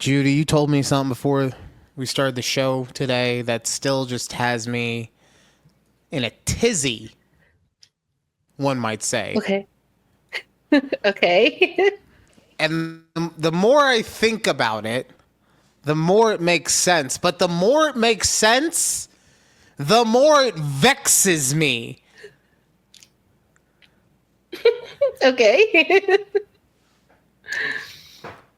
Judy, you told me something before we started the show today that still just has me in a tizzy, one might say. Okay. Okay. And the more I think about it, the more it makes sense. But the more it makes sense, the more it vexes me. Okay.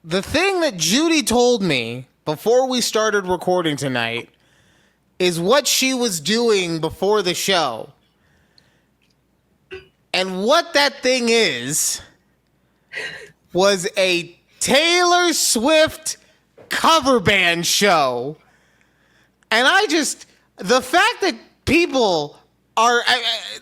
The thing that Judy told me before we started recording tonight is what she was doing before the show. And what that thing was a Taylor Swift cover band show. And the fact that people are,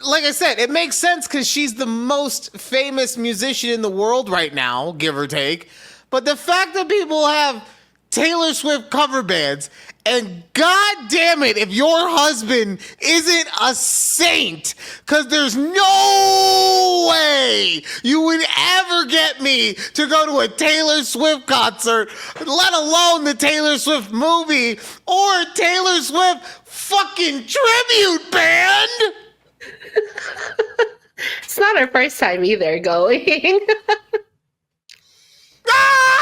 like I said, it makes sense because she's the most famous musician in the world right now, give or take. But the fact that people have Taylor Swift cover bands, and god damn it if your husband isn't a saint, because there's no way you would ever get me to go to a Taylor Swift concert, let alone the Taylor Swift movie or Taylor Swift fucking tribute band. It's not our first time either going. Ah!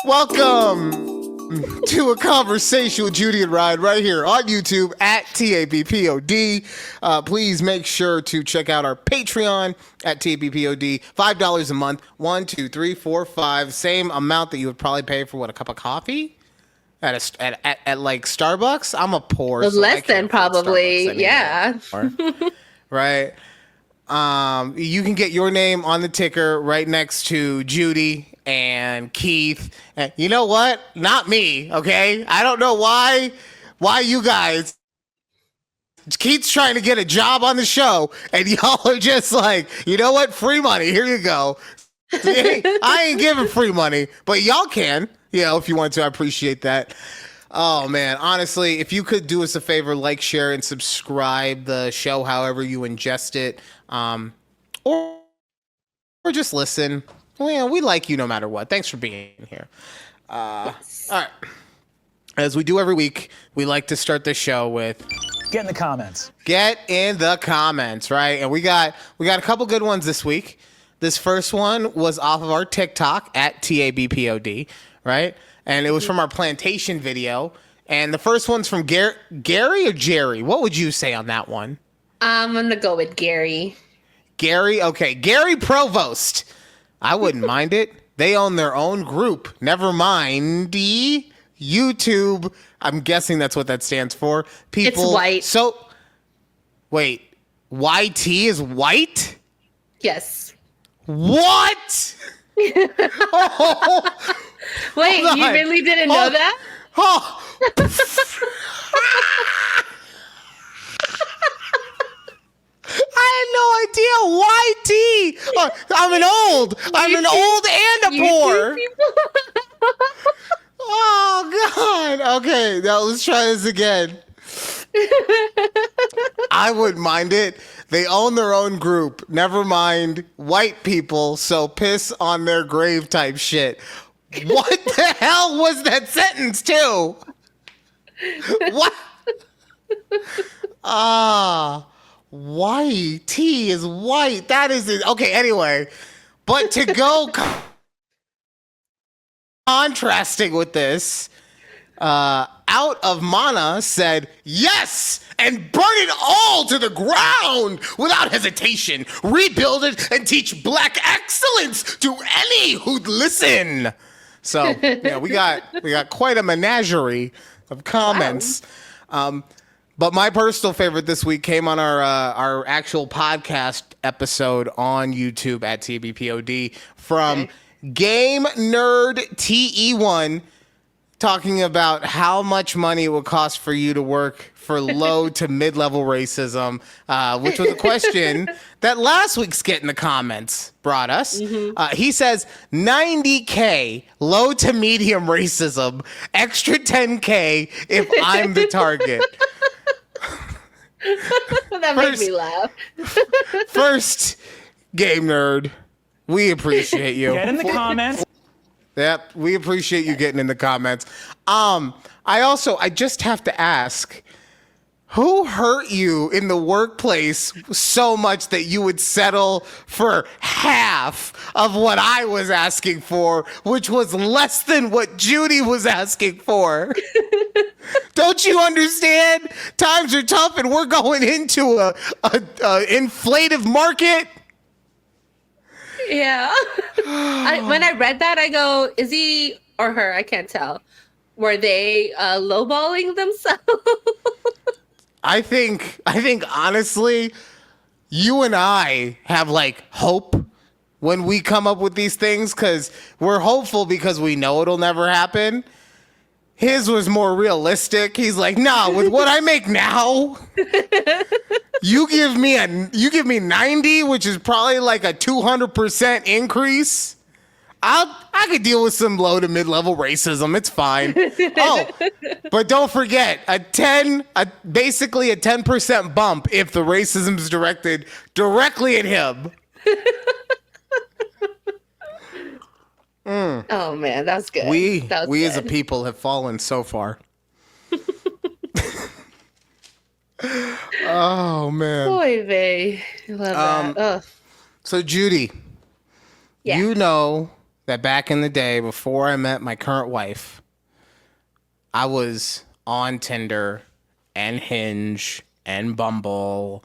Welcome to A Conversation with Judy and Ryan right here on YouTube at TABPOD. Please make sure to check out our Patreon at TABPOD. $5 a month. 1, 2, 3, 4, 5. Same amount that you would probably pay for a cup of coffee at like Starbucks. I'm a poor. So less than probably. Yeah. Right. You can get your name on the ticker right next to Judy and Keith. And you know what? Not me, okay? I don't know why you guys. Keith's trying to get a job on the show, and y'all are just like, you know what? Free money. Here you go. I ain't giving free money, but y'all can. If you want to. I appreciate that. Oh, man. Honestly, if you could do us a favor, like, share, and subscribe the show however you ingest it. Or just listen. Well, we like you no matter what. Thanks for being here. All right. As we do every week, we like to start the show with get in the comments. Get in the comments, right? And we got a couple good ones this week. This first one was off of our TikTok at TABPOD, right? And it was from our plantation video. And the first one's from Gary or Jerry? What would you say on that one? I'm going to go with Gary. Gary? Okay. Gary Provost. I wouldn't mind it. They own their own group. Never mind. YouTube. I'm guessing that's what that stands for. People. It's white. So, wait. YT is white? Yes. What? Oh. Wait, you really didn't know that? Oh. I had no idea. YT. I'm an old and a poor. Oh, God. Okay, now let's try this again. I wouldn't mind it. They own their own group. Never mind white people, so piss on their grave type shit. What the hell was that sentence, too? What? White. Is white. That is it. Okay, anyway. But to go contrasting with this, Out of Mana said, yes, and burn it all to the ground without hesitation. Rebuild it and teach black excellence to any who'd listen. So, we got quite a menagerie of comments. Wow. But my personal favorite this week came on our actual podcast episode on YouTube at TBPOD from Game Nerd TE1. talking about how much money it would cost for you to work for low to mid-level racism, which was a question that last week's Skit in the Comments brought us. He says, $90K, low to medium racism, extra $10K if I'm the target. That made me laugh. First, Game Nerd, we appreciate you. Get in the comments. Yep, we appreciate you getting in the comments. I just have to ask, who hurt you in the workplace so much that you would settle for half of what I was asking for, which was less than what Judy was asking for? Don't you understand? Times are tough and we're going into a inflative market. Yeah. When I read that, I go, is he or her? I can't tell. Were they lowballing themselves? I think honestly, you and I have like hope when we come up with these things because we're hopeful because we know it'll never happen. His was more realistic. He's like, nah, with what I make now, you give me 90, which is probably like a 200% increase. I could deal with some low to mid-level racism. It's fine. Oh, but don't forget basically a 10% bump if the racism is directed directly at him. Oh man, that's good. We good. as a people have fallen so far. Oh man. Boy, vey. Love that. Ugh. So Judy, Yeah. you know that back in the day before I met my current wife, I was on Tinder and Hinge and Bumble.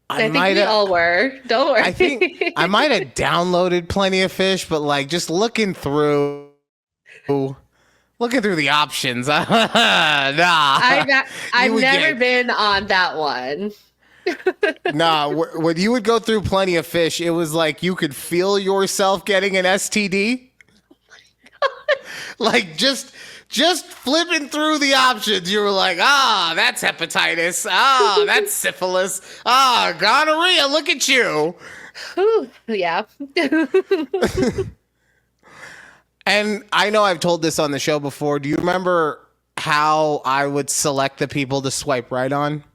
I think we all were. Don't worry. I think I might have downloaded Plenty of Fish, but like just looking through the options. Nah. I've never been on that one. Nah, when you would go through Plenty of Fish, it was like you could feel yourself getting an STD. Like just flipping through the options, you were like, that's hepatitis. That's syphilis. Gonorrhea, look at you. Whew, yeah. And I know I've told this on the show before. Do you remember how I would select the people to swipe right on?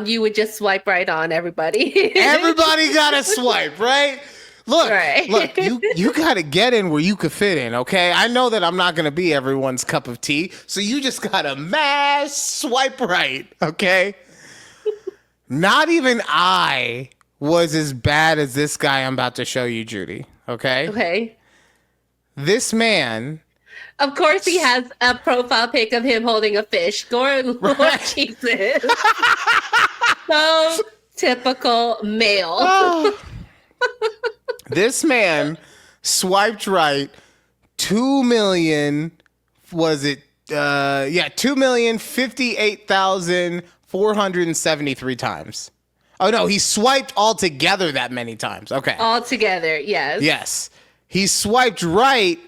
You would just swipe right on everybody. Everybody got a swipe, right? Look, Right. look, you got to get in where you could fit in, okay? I know that I'm not going to be everyone's cup of tea, so you just got to mass swipe right, okay? Not even I was as bad as this guy I'm about to show you, Judy, okay? Okay. This man... Of course, he has a profile pic of him holding a fish. Lord Jesus. So typical male. This man swiped right 2,058,473 times. Oh no, he swiped altogether that many times. Okay. All together, yes. Yes. He swiped right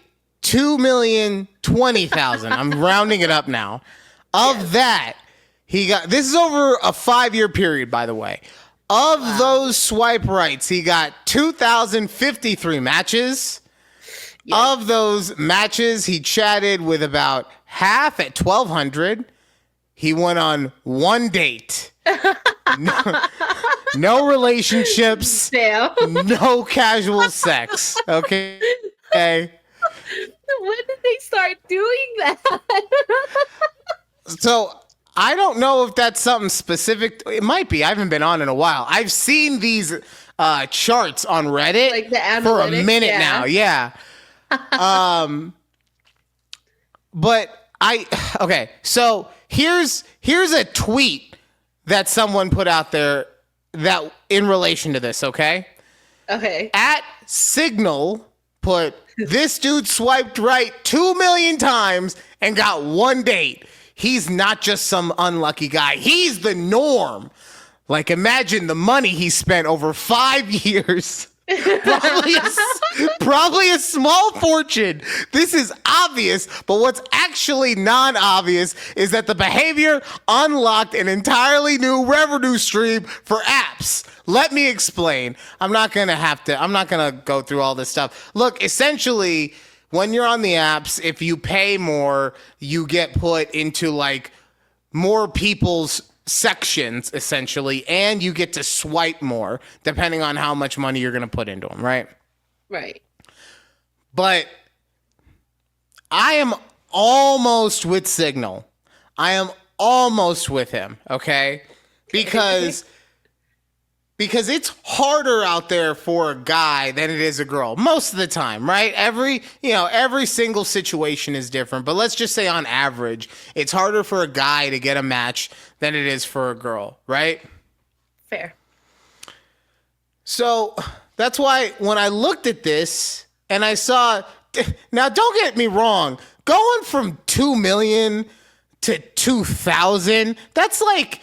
2,020,000. I'm rounding it up now. Of that, he got, this is over a 5-year period, by the way. Of those swipe rights, he got 2,053 matches. Yes. Of those matches, he chatted with about half at 1,200. He went on one date. No relationships. Damn. No casual sex. Okay. When did they start doing that? So I don't know if that's something specific. It might be. I haven't been on in a while. I've seen these charts on Reddit Like the for a analytics, minute yeah. now. Yeah. But okay. So here's a tweet that someone put out there that in relation to this. Okay. Okay. At Signal put, this dude swiped right 2 million times and got one date. He's not just some unlucky guy. He's the norm. Like, imagine the money he spent over 5 years Probably a small fortune. This is obvious, but what's actually non-obvious is that the behavior unlocked an entirely new revenue stream for apps. Let me explain. I'm not going to go through all this stuff. Look, essentially, when you're on the apps, if you pay more, you get put into like more people's sections essentially, and you get to swipe more depending on how much money you're going to put into them, right? Right. But I am almost with Signal. I am almost with him, okay? Because it's harder out there for a guy than it is a girl most of the time, right? Every single situation is different, but let's just say on average, it's harder for a guy to get a match than it is for a girl, right? Fair. So that's why when I looked at this and I saw, now don't get me wrong, going from 2 million to 2,000, that's like,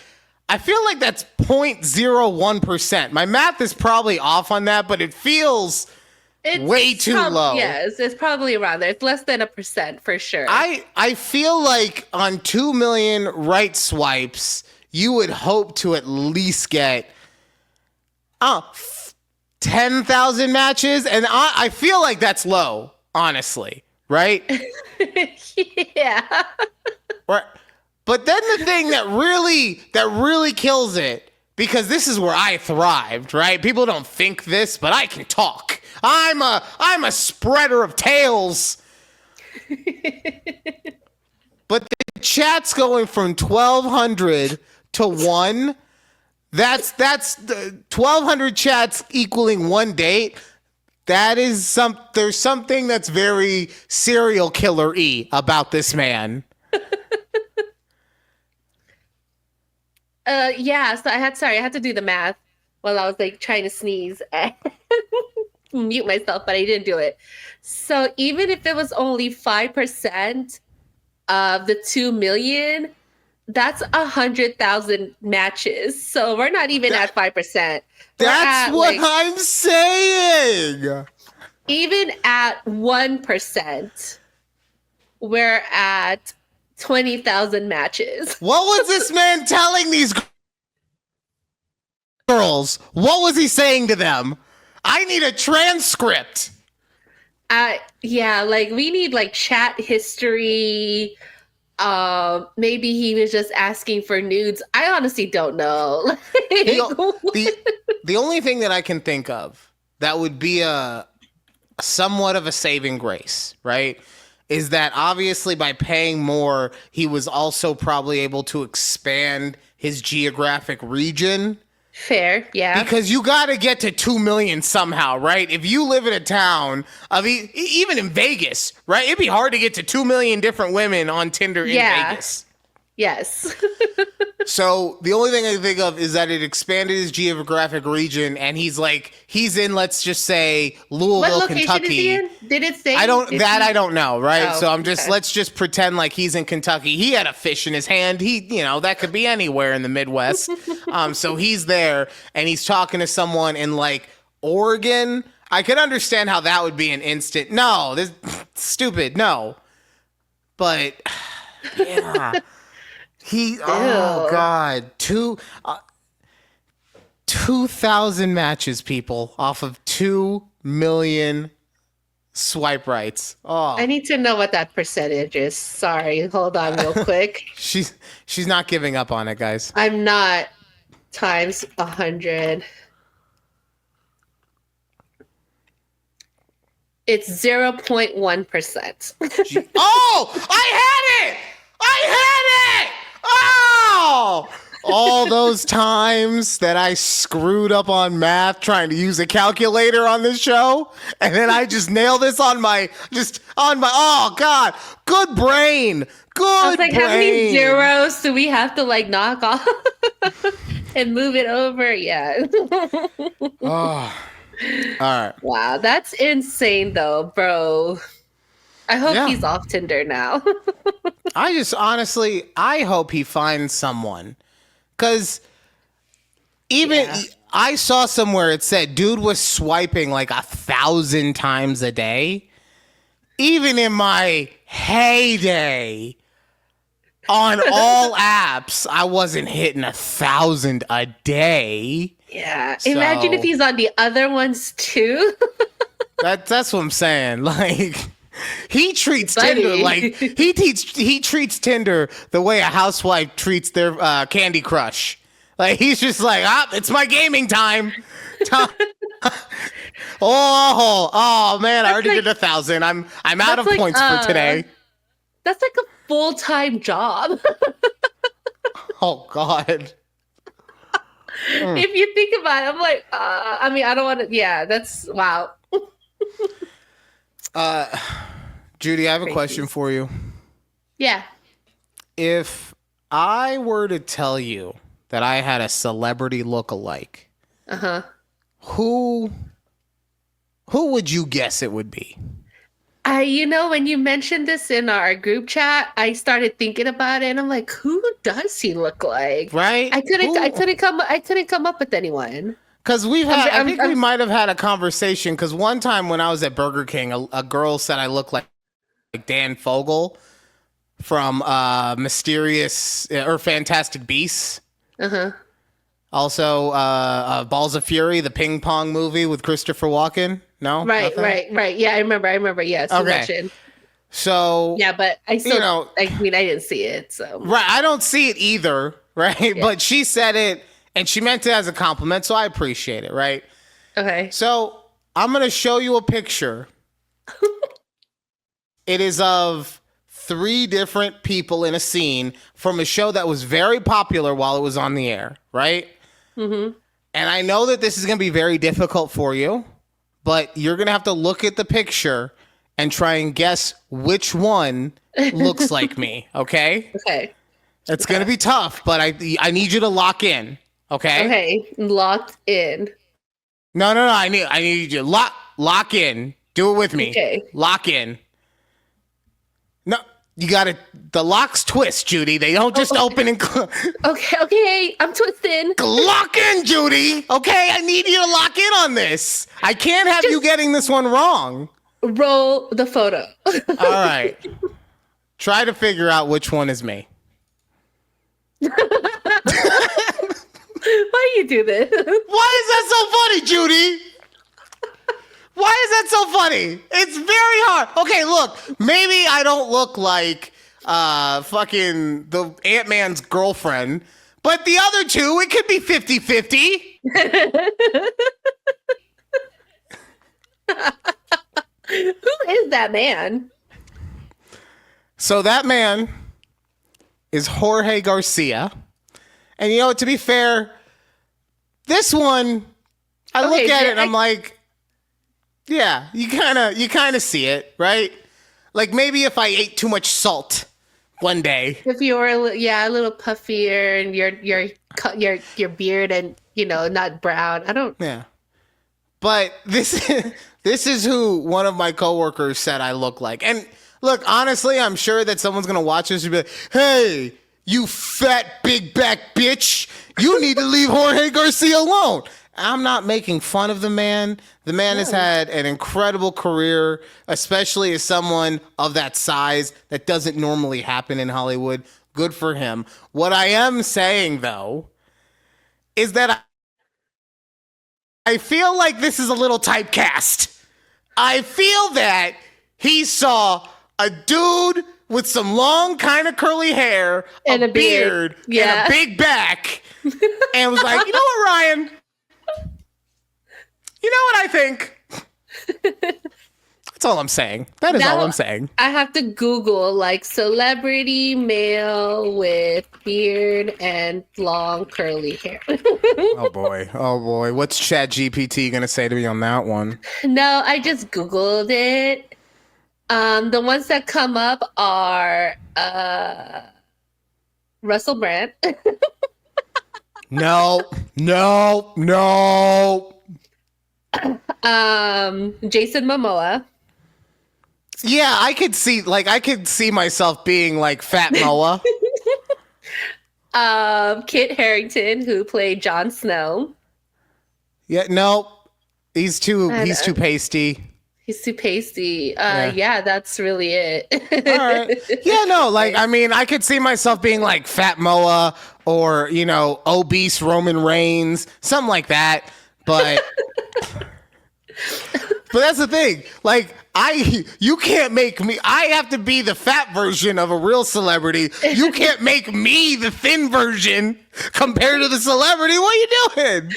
I feel like that's 0.01%. My math is probably off on that, but it feels way too low. Yes, it's probably around there. It's less than 1% for sure. I feel like on 2 million right swipes, you would hope to at least get 10,000 matches, and I feel like that's low, honestly, right? Yeah. Right. But then the thing that really kills it, because this is where I thrived, right? People don't think this, but I can talk. I'm a spreader of tales. But the chat's going from 1,200 to 1. That's the 1,200 chats equaling one date. That is there's something that's very serial killer-y about this man. Yeah, so I had to do the math while I was like trying to sneeze and mute myself, but I didn't do it. So even if it was only 5% of the 2 million, that's 100,000 matches. So we're not even at 5%. That's what I'm saying. Even at 1%, we're at 20,000 matches. What was this man telling these girls? What was he saying to them? I need a transcript. Yeah, like we need like chat history. Maybe he was just asking for nudes. I honestly don't know. The only thing that I can think of that would be a somewhat of a saving grace, right? Is that obviously by paying more, he was also probably able to expand his geographic region. Fair, yeah. Because you got to get to 2 million somehow, right? If you live in a town of even in Vegas, right? It'd be hard to get to 2 million different women on Tinder in Vegas. Yes. So the only thing I can think of is that it expanded his geographic region, and he's in, let's just say, Louisville, what location Kentucky. Is he in? Did it say? I don't know, right? Oh, so let's just pretend like he's in Kentucky. He had a fish in his hand. That could be anywhere in the Midwest. So he's there, and he's talking to someone in like Oregon. I could understand how that would be an instant. No, this stupid. No, but yeah. Oh God, 2,000 matches, people, off of 2 million swipe rights. Oh, I need to know what that percentage is. Sorry, hold on real quick. she's not giving up on it, guys. I'm not. Times 100. It's 0.1%. Oh, I had it! Oh! All those times that I screwed up on math trying to use a calculator on this show, and then I just nail this on my, oh God, good brain. I was like, how many zeros do we have to like knock off and move it over? Yeah. Oh, all right. Wow, that's insane though, bro. I hope he's off Tinder now. I just honestly, I hope he finds someone. Because I saw somewhere it said dude was swiping like 1,000 times a day. Even in my heyday on all apps, I wasn't hitting 1,000 a day. Yeah. So- Imagine if he's on the other ones too. That's what I'm saying. Like, he treats Buddy. Tinder like he treats Tinder the way a housewife treats their Candy Crush. Like, he's just like, it's my gaming time. Oh man, I already did 1,000. I'm out of points for today. That's like a full-time job. Oh God. If you think about it, I'm like, I mean, I don't want to. Yeah, that's wow. Judy, I have a question for you. Yeah. If I were to tell you that I had a celebrity lookalike, who would you guess it would be? When you mentioned this in our group chat, I started thinking about it, and I'm like, who does he look like? Right? I couldn't come up with anyone. Because we might have had a conversation. Because one time when I was at Burger King, a girl said I look like Dan Fogel from Mysterious or Fantastic Beasts. Also, Balls of Fury, the ping pong movie with Christopher Walken. No, right. Yeah, I remember. Yes, you okay. mentioned. So yeah, but I still, I didn't see it. So right, I don't see it either. Right, yeah. But she said it, and she meant it as a compliment, so I appreciate it. Right. Okay. So I'm gonna show you a picture. It is of 3 different people in a scene from a show that was very popular while it was on the air. Right. Mm-hmm. And I know that this is going to be very difficult for you, but you're going to have to look at the picture and try and guess which one looks like me, okay? Okay. It's going to be tough, but I need you to lock in, okay? Okay, locked in. No, I need you to lock in. Do it with me. Okay. Lock in. No, you got to, the locks twist, Judy. They don't just open and close. Okay, I'm twisting. Lock in, Judy. Okay, I need you to lock in on this. I can't have you getting this one wrong. Roll the photo. All right. Try to figure out which one is me. Why you do this? Why is that so funny, Judy? Why is that so funny? It's very hard. Okay, look, maybe I don't look like fucking the Ant-Man's girlfriend, but the other two, it could be 50-50. Who is that man? So that man is Jorge Garcia. And you know, to be fair, this one, I look at it and I'm like, yeah, you kind of see it, right? Like maybe if I ate too much salt one day. If you were a little puffier and your beard and not brown. I don't. Yeah. But this is who one of my coworkers said I look like. And look, honestly, I'm sure that someone's going to watch this and be like, "Hey, you fat big back bitch, you need to leave Jorge Garcia alone." I'm not making fun of the man. The man has had an incredible career, especially as someone of that size. That doesn't normally happen in Hollywood. Good for him. What I am saying, though, is that I feel like this is a little typecast. I feel that he saw a dude with some long kind of curly hair, and a beard, and a big back, and was like, you know what, Ryan? You know what I think? That's all I'm saying. That is all I'm saying. I have to Google like celebrity male with beard and long curly hair. Oh boy. What's ChatGPT gonna say to me on that one? No, I just Googled it. The ones that come up are Russell Brand. No. Jason Momoa. Yeah, I could see myself being like Fat Moa. Kit Harington, who played Jon Snow. Yeah, no, he's too And, pasty. he's too pasty. Yeah. Yeah, that's really it. All right. Yeah, no, like, I mean, I could see myself being like Fat Moa or, you know, obese Roman Reigns, something like that. But that's the thing. Like, you can't make me, I have to be the fat version of a real celebrity. You can't make me the thin version compared to the celebrity. What are you doing?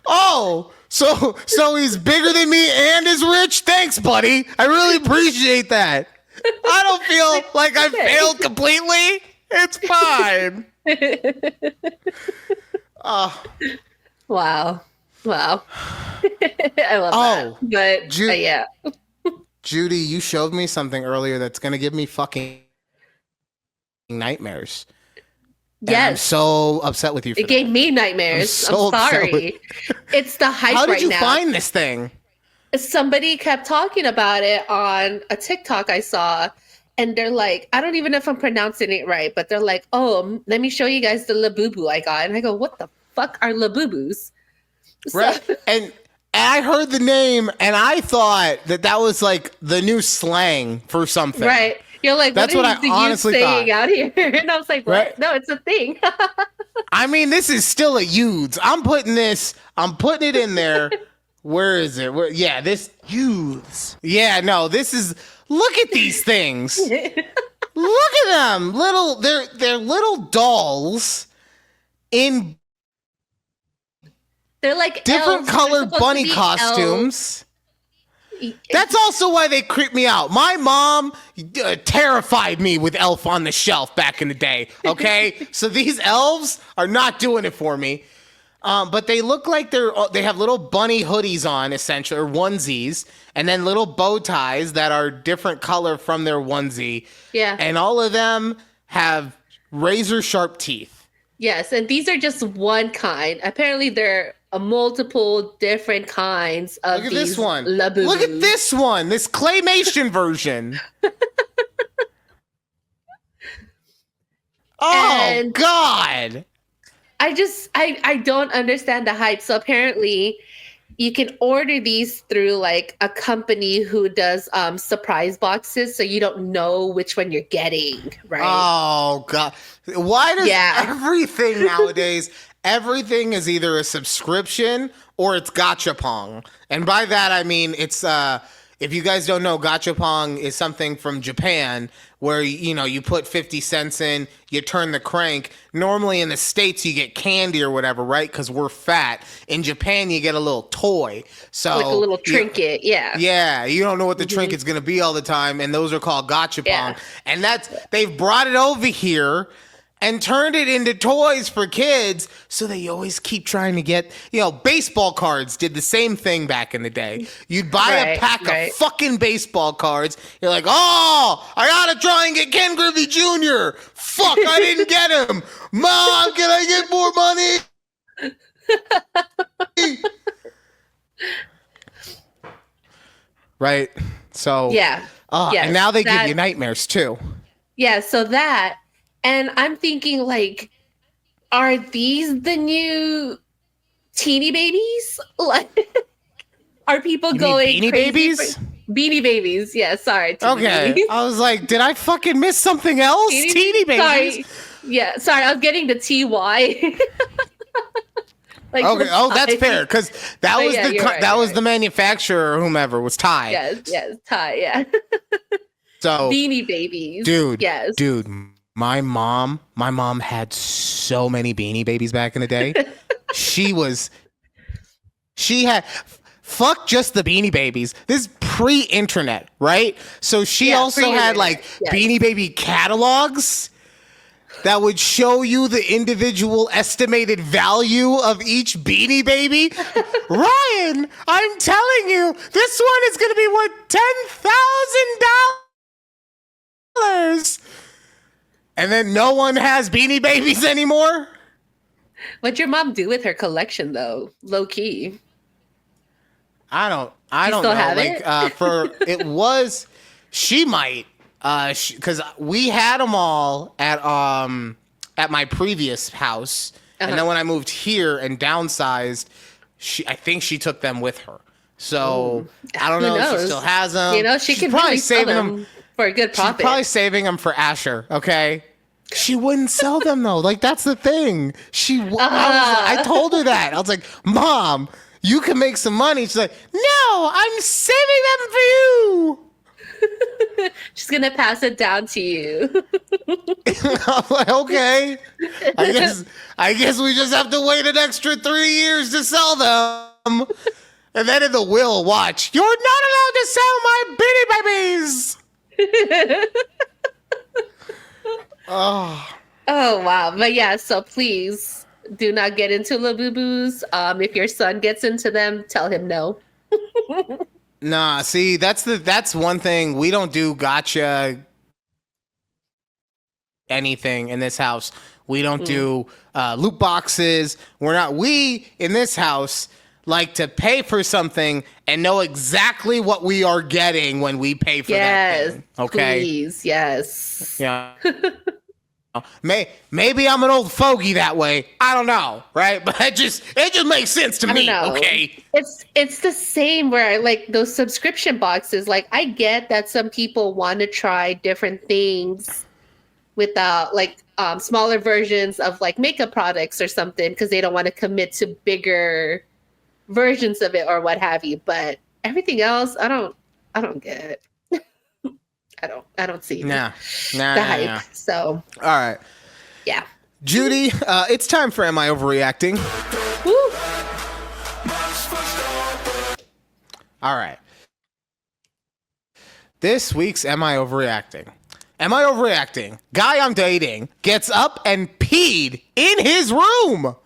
Oh, so he's bigger than me and is rich? Thanks, buddy. I really appreciate that. I don't feel like I failed completely. It's fine. Wow. I love that. But yeah. Judy, you showed me something earlier that's going to give me fucking nightmares. Yes. And I'm so upset with you for It gave me nightmares. I'm sorry. It's the hype right now. How did you find this thing? Somebody kept talking about it on a TikTok I saw. And they're like, I don't even know if I'm pronouncing it right, but they're like, oh, let me show you guys the Labubu I got. And I go, what the fuck are Labubus? Right. And I heard the name and I thought that was like the new slang for something. Right. You're like, that's what I honestly thought out here. And I was like, what? Right? No, it's a thing. I mean, this is still a youths. I'm putting it in there. Where is it? This youths. Yeah, no, this is, look at these things. Look at them. They're little dolls in they're like different colored bunny costumes. That's also why they creep me out. My mom terrified me with Elf on the Shelf back in the day, okay? So these elves are not doing it for me. But they look like they have little bunny hoodies on, essentially, or onesies, and then little bow ties that are different color from their onesie. Yeah. And all of them have razor sharp teeth. Yes, and these are just one kind. Apparently, there are multiple different kinds of Look at these this one. Labubus. Look at this one. This claymation version. Oh, God. I don't understand the hype. So apparently you can order these through like a company who does surprise boxes, so you don't know which one you're getting, right? Oh, God. Why does everything nowadays, everything is either a subscription or it's gachapon? And by that, I mean, it's, if you guys don't know, gachapon is something from Japan where, you know, you put 50 cents in, you turn the crank. Normally in the States, you get candy or whatever, right? Because we're fat. In Japan, you get a little toy. So like a little trinket, yeah. Yeah, you don't know what the trinket's going to be all the time, and those are called gachapon. Yeah. And they've brought it over here and turned it into toys for kids, so they always keep trying to get, you know, baseball cards did the same thing back in the day. You'd buy a pack of fucking baseball cards. You're like, oh, I gotta try and get Ken Griffey Jr. Fuck, I didn't get him. Mom, can I get more money? Right? So, yeah. And now they give you nightmares too. Yeah, so that. And I'm thinking, like, are these the new teeny babies? Like, are people going Beanie crazy Babies? Beanie Babies, yeah, sorry. Okay. Babies. I was like, did I fucking miss something else? Teeny Babies? Sorry. Yeah, sorry, I was getting the TY. Like, okay, that's fair, because that was the manufacturer or whomever was Thai. Yes, Thai, yeah. So Beanie Babies. Dude. My mom had so many Beanie Babies back in the day. she had, fuck just the Beanie Babies. This is pre-internet, right? So she also had like Beanie Baby catalogs that would show you the individual estimated value of each Beanie Baby. Ryan, I'm telling you, this one is going to be worth $10,000. And then no one has Beanie Babies anymore? What'd your mom do with her collection, though? Low key. I don't know. Have it? She might, because we had them all at my previous house, And then when I moved here and downsized, I think she took them with her. So I don't know if she still has them. You know, she's could probably really saving them for a good profit. She's probably saving them for Asher. Okay. She wouldn't sell them though. Like, that's the thing. I told her that. I was like, Mom, you can make some money. She's like, no, I'm saving them for you. She's gonna pass it down to you. I'm like, okay. I guess we just have to wait an extra 3 years to sell them. And then in the will, watch. You're not allowed to sell my bitty babies. Oh wow. But yeah, so please do not get into Labubus. If your son gets into them, tell him no. Nah, see, that's one thing. We don't do gotcha anything in this house. We don't do loot boxes. We in this house like to pay for something and know exactly what we are getting when we pay for that thing. Okay. Please, yes. Yeah. Maybe I'm an old fogey that way. I don't know, right? But it just makes sense to me. Okay. It's the same where like those subscription boxes. Like I get that some people want to try different things without like smaller versions of like makeup products or something because they don't want to commit to bigger versions of it or what have you. But everything else, I don't get. I don't see the hype. So all right. Yeah. Judy, it's time for Am I Overreacting? Woo. All right. This week's Am I Overreacting? Am I overreacting? Guy I'm dating gets up and peed in his room.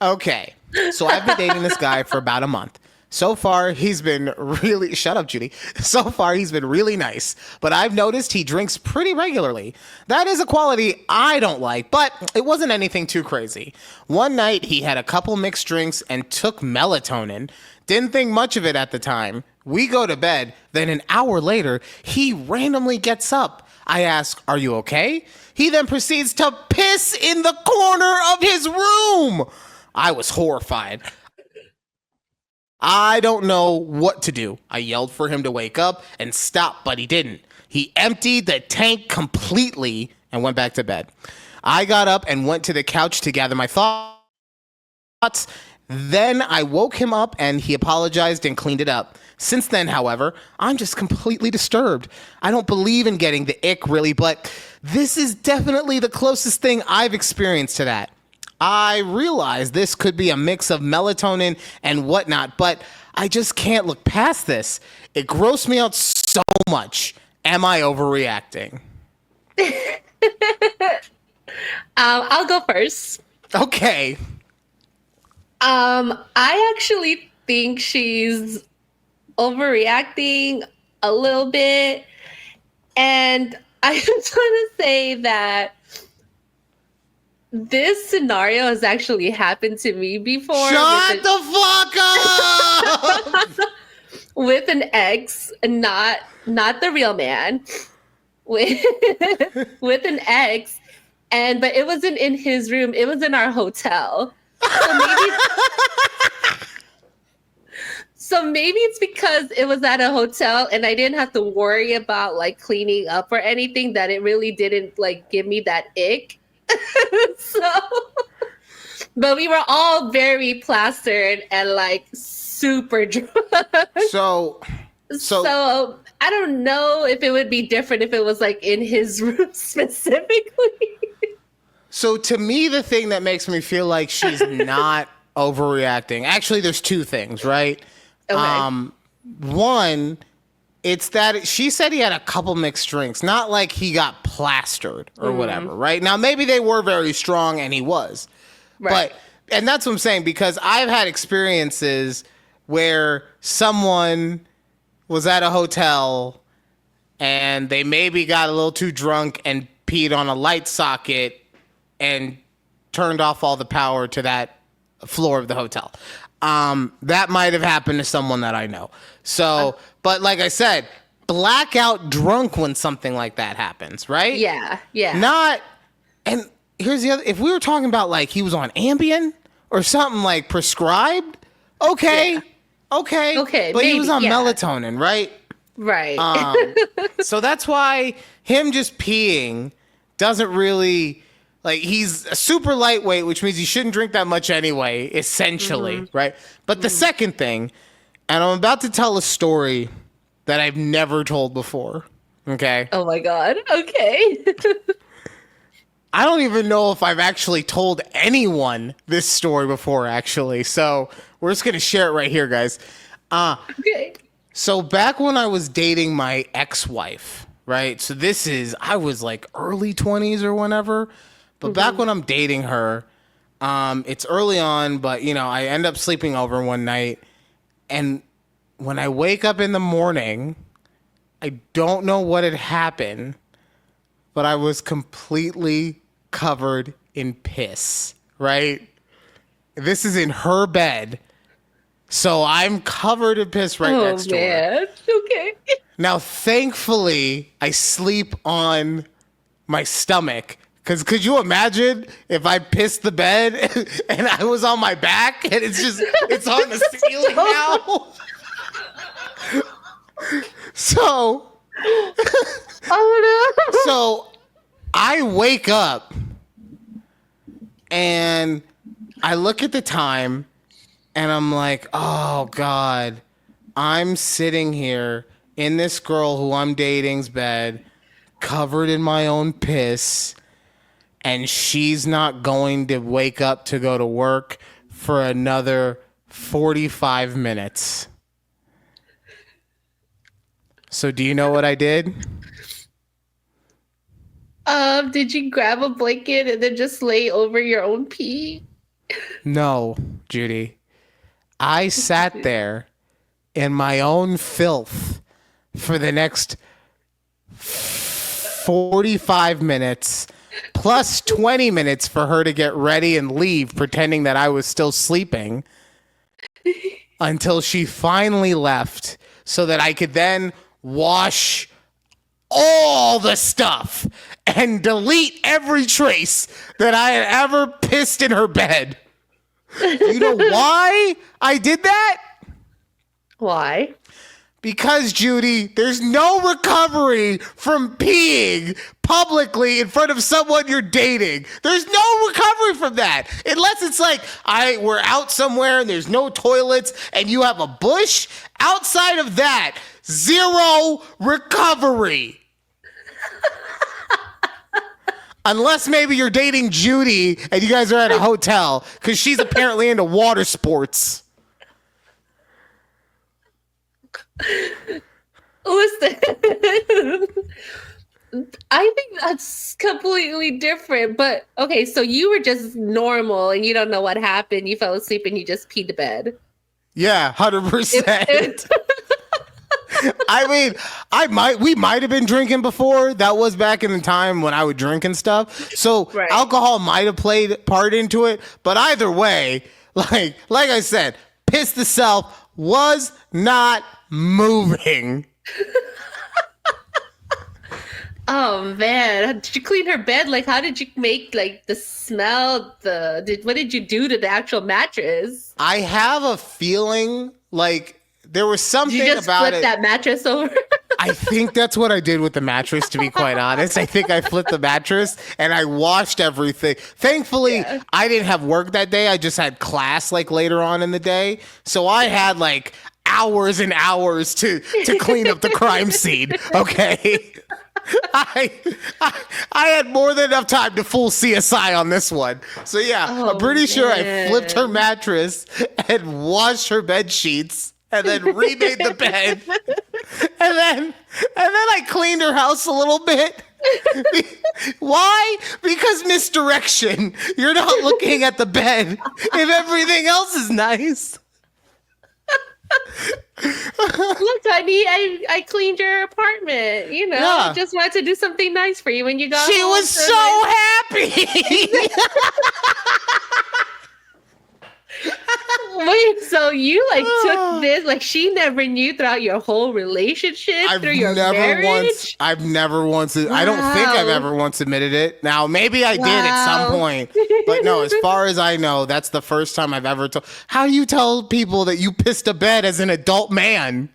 Okay. So I've been dating this guy for about a month. So far, he's been really... Shut up, Judy. So far, he's been really nice. But I've noticed he drinks pretty regularly. That is a quality I don't like, but it wasn't anything too crazy. One night, he had a couple mixed drinks and took melatonin. Didn't think much of it at the time. We go to bed. Then an hour later, he randomly gets up. I ask, are you okay? He then proceeds to piss in the corner of his room. I was horrified. I don't know what to do. I yelled for him to wake up and stop, but he didn't. He emptied the tank completely and went back to bed. I got up and went to the couch to gather my thoughts. Then I woke him up and he apologized and cleaned it up. Since then, however, I'm just completely disturbed. I don't believe in getting the ick, really, but this is definitely the closest thing I've experienced to that. I realize this could be a mix of melatonin and whatnot, but I just can't look past this. It grossed me out so much. Am I overreacting? I'll go first. Okay. I actually think she's overreacting a little bit. And I just want to say that this scenario has actually happened to me before. Shut the fuck up! With an ex, not the real man. With an ex, but it wasn't in his room. It was in our hotel. So maybe it's because it was at a hotel and I didn't have to worry about like cleaning up or anything that it really didn't like give me that ick. But we were all very plastered and like super drunk. So I don't know if it would be different if it was like in his room specifically. So to me, the thing that makes me feel like she's not overreacting, actually, there's two things, right? Okay. One, it's that she said he had a couple mixed drinks, not like he got plastered or whatever, right? Now, maybe they were very strong and he was. Right. And that's what I'm saying, because I've had experiences where someone was at a hotel and they maybe got a little too drunk and peed on a light socket and turned off all the power to that floor of the hotel. That might have happened to someone that I know. So, but like I said, blackout drunk when something like that happens, right? Yeah. Not, and here's the other. If we were talking about like he was on Ambien or something like prescribed, okay, Okay, but he maybe, was on yeah. melatonin, right? Right. So that's why him just peeing doesn't really, like, he's a super lightweight, which means he shouldn't drink that much anyway, essentially, right? But the second thing, and I'm about to tell a story that I've never told before, okay? Oh my God. Okay. I don't even know if I've actually told anyone this story before, actually. So we're just going to share it right here, guys. Okay. So back when I was dating my ex-wife, right? So I was like early 20s or whenever. But back when I'm dating her, it's early on, but I end up sleeping over one night. And when I wake up in the morning, I don't know what had happened, but I was completely covered in piss, right? This is in her bed. So I'm covered in piss right next to her. Man. Okay. Now, thankfully, I sleep on my stomach. Because could you imagine if I pissed the bed and I was on my back and it's on the ceiling now? So, Oh no. so I wake up and I look at the time and I'm like, oh God, I'm sitting here in this girl who I'm dating's bed, covered in my own piss, and she's not going to wake up to go to work for another 45 minutes. So do you know what I did? Did you grab a blanket and then just lay over your own pee? No, Judy. I sat there in my own filth for the next 45 minutes, plus 20 minutes for her to get ready and leave, pretending that I was still sleeping, until she finally left so that I could then wash all the stuff and delete every trace that I had ever pissed in her bed. You know why I did that? Why? Because, Judy, there's no recovery from peeing publicly in front of someone you're dating. There's no recovery from that. Unless it's like we're out somewhere and there's no toilets and you have a bush. Outside of that, zero recovery. Unless maybe you're dating Judy and you guys are at a hotel, because she's apparently into water sports. Listen, I think that's completely different. But okay, so you were just normal and you don't know what happened. You fell asleep and you just peed the bed. Yeah, 100%. I mean, we might have been drinking before. That was back in the time when I would drink and stuff. So Right. Alcohol might have played part into it. But either way, like I said, piss the self was not moving. Oh man, did you clean her bed? Like, how did you make like the smell? What did you do to the actual mattress? I have a feeling like there was something Did you just about flip it. that mattress over? I think that's what I did with the mattress, to be quite honest. I think I flipped the mattress and I washed everything. Thankfully, Yeah. I didn't have work that day. I just had class like later on in the day. So I had like hours and hours to clean up the crime scene. Okay. I had more than enough time to fool CSI on this one. So yeah, Oh, I'm pretty sure I man. flipped her mattress and washed her bed sheets and then remade the bed. And then I cleaned her house a little bit. Why? Because misdirection. You're not looking at the bed if everything else is nice. Look, honey, I cleaned your apartment. Yeah. Just wanted to do something nice for you when you got She home. was so happy. Wait, so you like took this, like she never knew throughout your whole relationship, through your marriage? I've never once, I don't think I've ever once admitted it. Now, maybe I did at some point, but no, as far as I know, that's the first time I've ever told. How do you tell people that you pissed a bed as an adult man?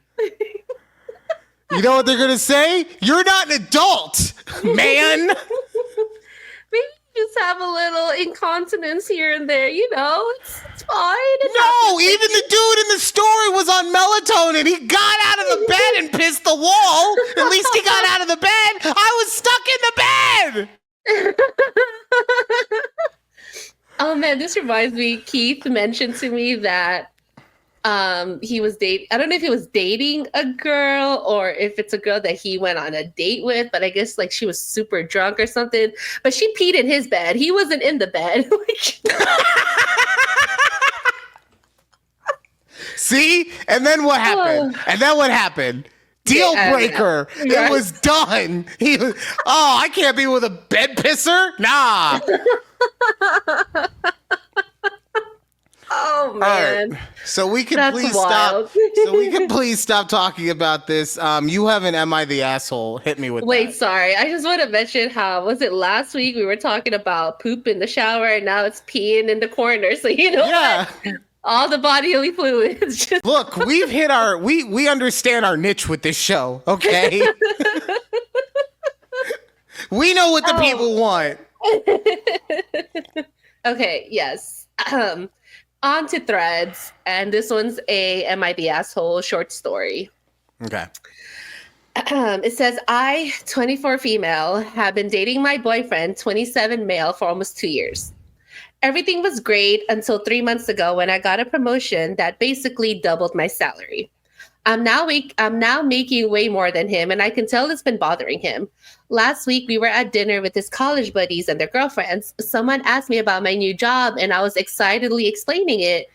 You know what they're going to say? You're not an adult, man. Maybe just have a little incontinence here and there, you know? It's fine. No, even the dude in the story was on melatonin. He got out of the bed and pissed the wall. At least he got out of the bed. I was stuck in the bed. Oh man, this reminds me. Keith mentioned to me that he was dating. I don't know if he was dating a girl or if it's a girl that he went on a date with, but I guess like she was super drunk or something. But she peed in his bed. He wasn't in the bed. See? And then what happened? Deal breaker. Yeah. It was done. He was, I can't be with a bed pisser? Nah. Oh man. Right. So we can please stop. So we can please stop talking about this. You have an Am I the Asshole? Hit me with Wait, that. sorry. I just want to mention how was it last week we were talking about poop in the shower and now it's peeing in the corner. So you know what? All the bodily fluids. Just Look, we've hit our we understand our niche with this show, okay? We know what the people want. Okay, yes. On to threads, and this one's a Am I the Asshole short story. Okay. It says, I, 24 female, have been dating my boyfriend, 27 male, for almost 2 years. Everything was great until 3 months ago when I got a promotion that basically doubled my salary. I'm now making way more than him, and I can tell it's been bothering him. Last week, we were at dinner with his college buddies and their girlfriends. Someone asked me about my new job, and I was excitedly explaining it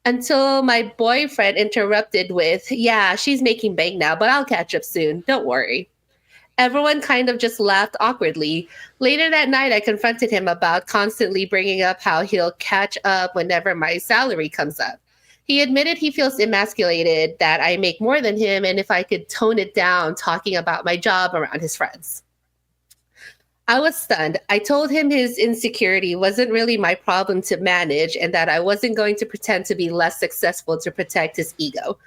until my boyfriend interrupted with, yeah, she's making bank now, but I'll catch up soon. Don't worry. Everyone kind of just laughed awkwardly. Later that night, I confronted him about constantly bringing up how he'll catch up whenever my salary comes up. He admitted he feels emasculated, that I make more than him, and if I could tone it down talking about my job around his friends. I was stunned. I told him his insecurity wasn't really my problem to manage and that I wasn't going to pretend to be less successful to protect his ego.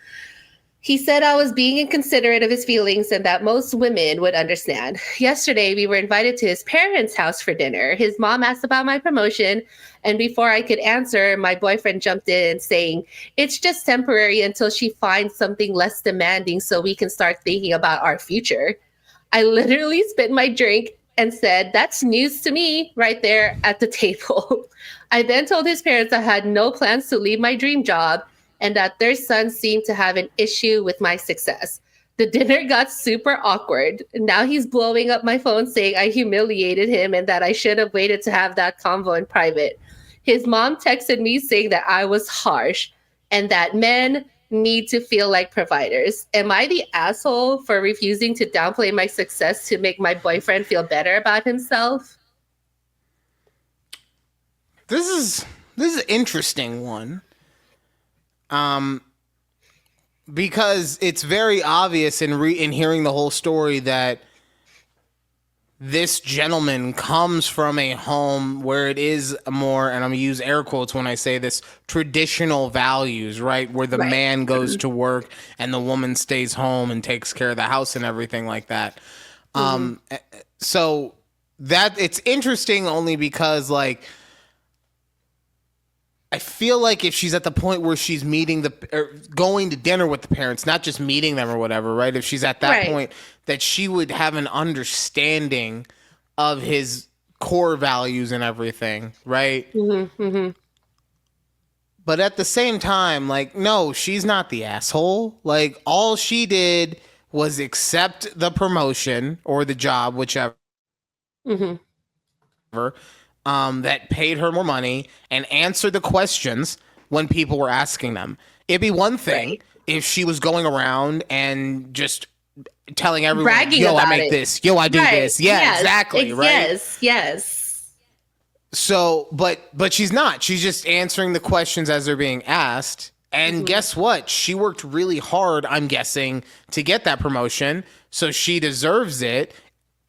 He said I was being inconsiderate of his feelings and that most women would understand. Yesterday, we were invited to his parents' house for dinner. His mom asked about my promotion, and before I could answer, my boyfriend jumped in saying, it's just temporary until she finds something less demanding so we can start thinking about our future. I literally spit my drink and said, that's news to me right there at the table. I then told his parents I had no plans to leave my dream job and that their son seemed to have an issue with my success. The dinner got super awkward. Now he's blowing up my phone saying I humiliated him and that I should have waited to have that convo in private. His mom texted me saying that I was harsh and that men need to feel like providers. Am I the asshole for refusing to downplay my success to make my boyfriend feel better about himself? This is an interesting one. Because it's very obvious in hearing the whole story that this gentleman comes from a home where it is more, and I'm going to use air quotes when I say this, traditional values, right? Where the man goes to work and the woman stays home and takes care of the house and everything like that. So that it's interesting only because like, I feel like if she's at the point where she's going to dinner with the parents, not just meeting them or whatever, right? If she's at that point, that she would have an understanding of his core values and everything, right? But at the same time, like, no, she's not the asshole. Like, all she did was accept the promotion or the job, whichever. That paid her more money and answered the questions when people were asking them. It'd be one thing if she was going around and just telling everyone, bragging yo, about I make it. this, yo, I do this. Yeah, yes. exactly, right? Yes. but she's not. She's just answering the questions as they're being asked. And guess what? She worked really hard, I'm guessing, to get that promotion. So she deserves it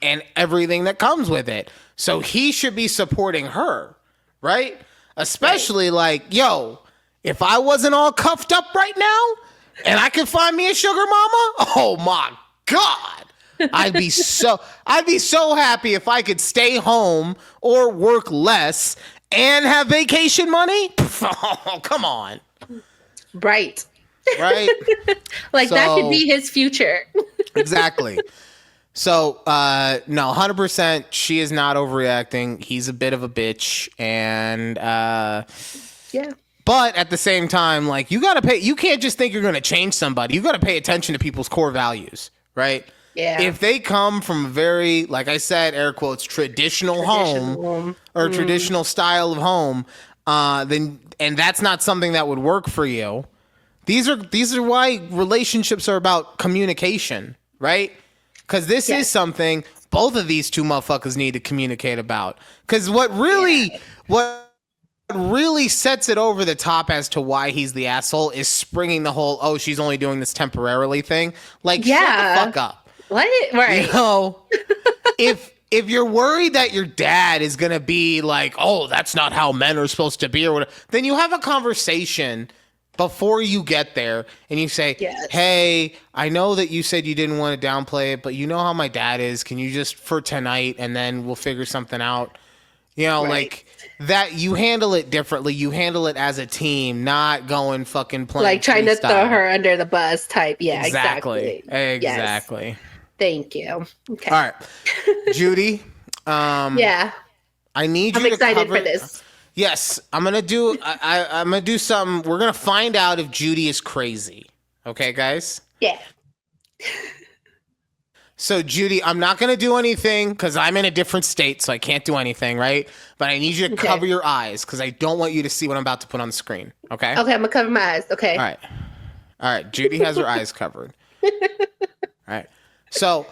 and everything that comes with it. So he should be supporting her, right? Especially like, yo, if I wasn't all cuffed up right now and I could find me a sugar mama, oh my God. I'd be so happy if I could stay home or work less and have vacation money. Oh, come on. Right. Right? Like that could be his future. Exactly. So, no, 100%, she is not overreacting. He's a bit of a bitch. And, yeah. But at the same time, like, you can't just think you're going to change somebody. You got to pay attention to people's core values, right? Yeah. If they come from a very, like I said, air quotes, traditional home or traditional style of home, then, and that's not something that would work for you. These are why relationships are about communication, right? Because this is something both of these two motherfuckers need to communicate about. Because what really sets it over the top as to why he's the asshole is springing the whole, oh, she's only doing this temporarily thing. Like, shut the fuck up. What? Right. You know, if you're worried that your dad is going to be like, oh, that's not how men are supposed to be or whatever, then you have a conversation before you get there and you say, hey, I know that you said you didn't want to downplay it, but you know how my dad is. Can you just for tonight and then we'll figure something out? You know, like that, you handle it differently. You handle it as a team, not going fucking playing. Like trying to throw her under the bus type. Yeah, exactly. Exactly. Yes. Thank you. Okay. All right. Judy. Yeah. I need you I'm to excited cover, for this. Yes, I'm gonna do something. We're gonna find out if Judy is crazy. Okay, guys? Yeah. So Judy, I'm not gonna do anything because I'm in a different state, so I can't do anything, right? But I need you to cover your eyes because I don't want you to see what I'm about to put on the screen. Okay? Okay, I'm gonna cover my eyes. Okay. All right. Judy has her eyes covered. All right. So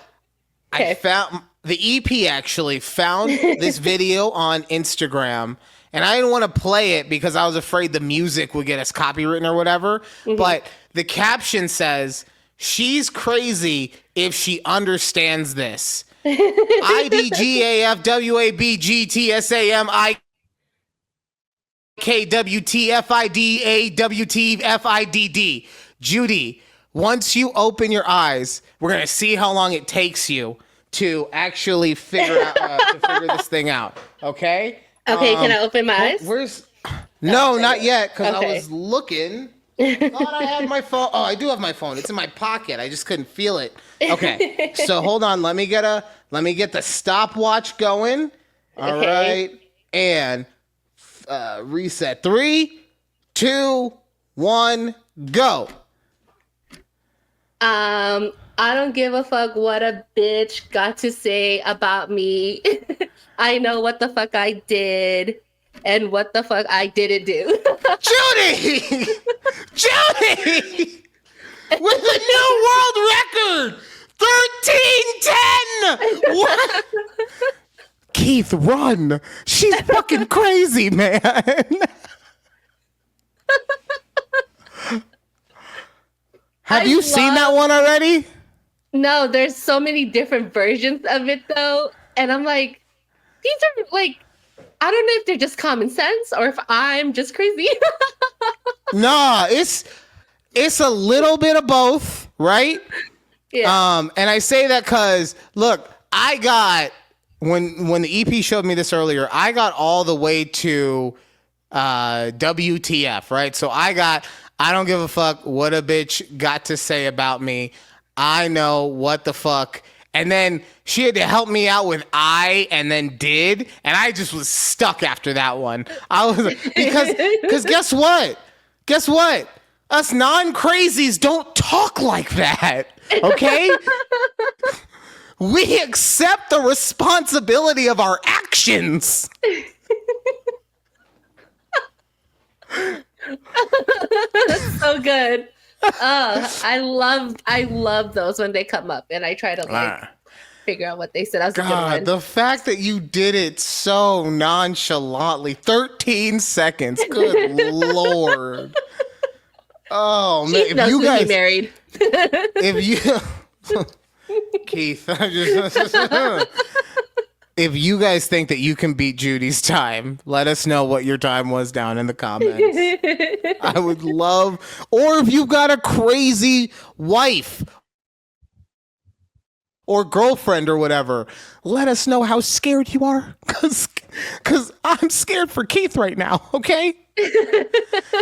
I found the EP actually found this video on Instagram. And I didn't want to play it because I was afraid the music would get us copywritten or whatever. But the caption says, she's crazy if she understands this. IDGAFWABGTSAMIKWTFIDAWTFIDD. Judy, once you open your eyes, we're going to see how long it takes you to actually figure this thing out. Okay? Okay, can I open my eyes? No, not yet, because I was looking. Thought I had my phone. Oh, I do have my phone. It's in my pocket. I just couldn't feel it. Okay, so hold on. Let me get the stopwatch going. All right, and reset. 3, 2, 1, go. I don't give a fuck what a bitch got to say about me. I know what the fuck I did and what the fuck I didn't do. Judy! Judy! With a new world record! 1310! What? Keith, run! She's fucking crazy, man! Have you seen that one already? No, there's so many different versions of it though. And I'm like, these are like, I don't know if they're just common sense or if I'm just crazy. Nah, it's a little bit of both, right? Yeah. And I say that because look, I got when the EP showed me this earlier, I got all the way to WTF, right? So I don't give a fuck what a bitch got to say about me. I know what the fuck. And then she had to help me out with I and then did. And I just was stuck after that one. I was because guess what? Guess what? Us non-crazies don't talk like that. Okay? We accept the responsibility of our actions. That's so good. I love those when they come up and I try to like figure out what they said. That was a good God, one. the fact that you did it so nonchalantly, 13 seconds. Good Lord. Oh man, Keith if knows you who he guys, married. if you, Keith, I'm just, if you guys think that you can beat Judy's time, let us know what your time was down in the comments. I would love, or if you've got a crazy wife or girlfriend or whatever, let us know how scared you are. Cause I'm scared for Keith right now, okay?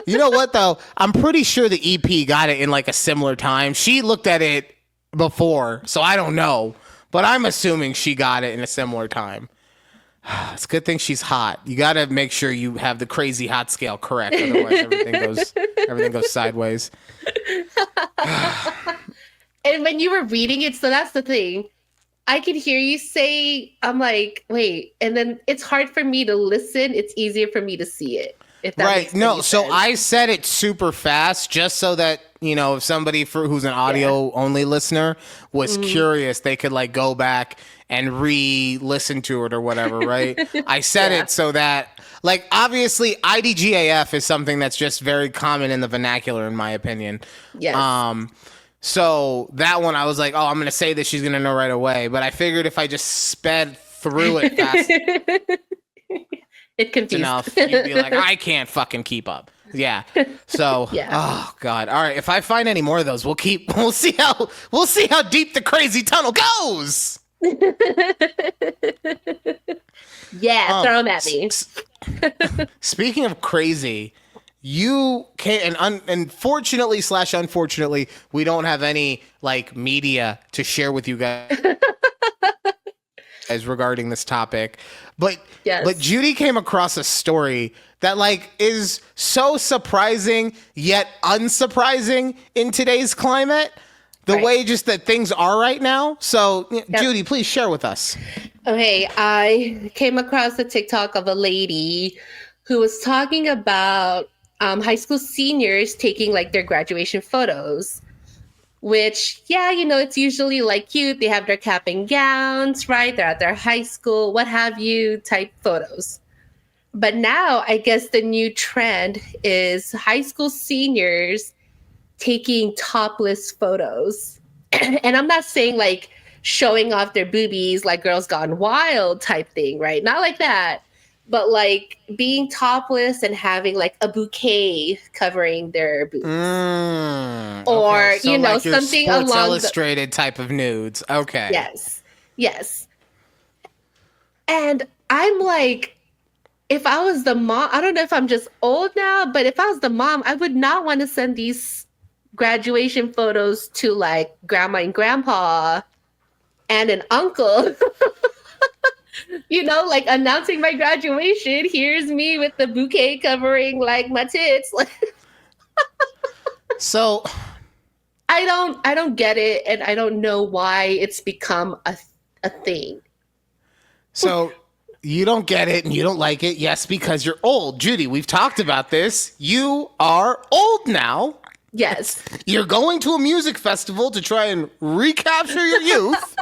You know what though? I'm pretty sure the EP got it in like a similar time. She looked at it before, so I don't know. But I'm assuming she got it in a similar time. It's a good thing she's hot. You got to make sure you have the crazy hot scale correct, otherwise everything goes sideways. And when you were reading it, so that's the thing. I could hear you say, I'm like, wait, and then it's hard for me to listen. It's easier for me to see it. If that Right. makes No, any so sense. I said it super fast just so that, you know, if somebody who's an audio only listener was curious, they could like go back and re-listen to it or whatever, right? I said it so that, like, obviously IDGAF is something that's just very common in the vernacular, in my opinion. Yes. So that one, I was like, oh, I'm going to say this, she's going to know right away. But I figured if I just sped through it fast It confused. enough, you'd be like, I can't fucking keep up. Yeah. So, Yeah. oh God. All right. If I find any more of those, we'll see how deep the crazy tunnel goes. Yeah, throw them at me. Speaking of crazy, you can't, and unfortunately / unfortunately, we don't have any like media to share with you guys regarding this topic. But Judy came across a story that like is so surprising yet unsurprising in today's climate. The way just that things are right now. So Judy, please share with us. Okay, I came across a TikTok of a lady who was talking about high school seniors taking like their graduation photos, which, it's usually like cute. They have their cap and gowns, right? They're at their high school, what have you, type photos. But now I guess the new trend is high school seniors taking topless photos. And I'm not saying like showing off their boobies like Girls Gone Wild type thing, right? Not like that. But like being topless and having like a bouquet covering their boobs. Or, so like your something Sports along Illustrated type of nudes. Okay. Yes. And I'm like, if I was the mom, I don't know if I'm just old now, but if I was the mom, I would not want to send these graduation photos to like grandma and grandpa and an uncle. Like announcing my graduation. Here's me with the bouquet covering like my tits. So I don't get it, and I don't know why it's become a thing. So you don't get it and you don't like it. Yes, because you're old. Judy, we've talked about this. You are old now. Yes. You're going to a music festival to try and recapture your youth.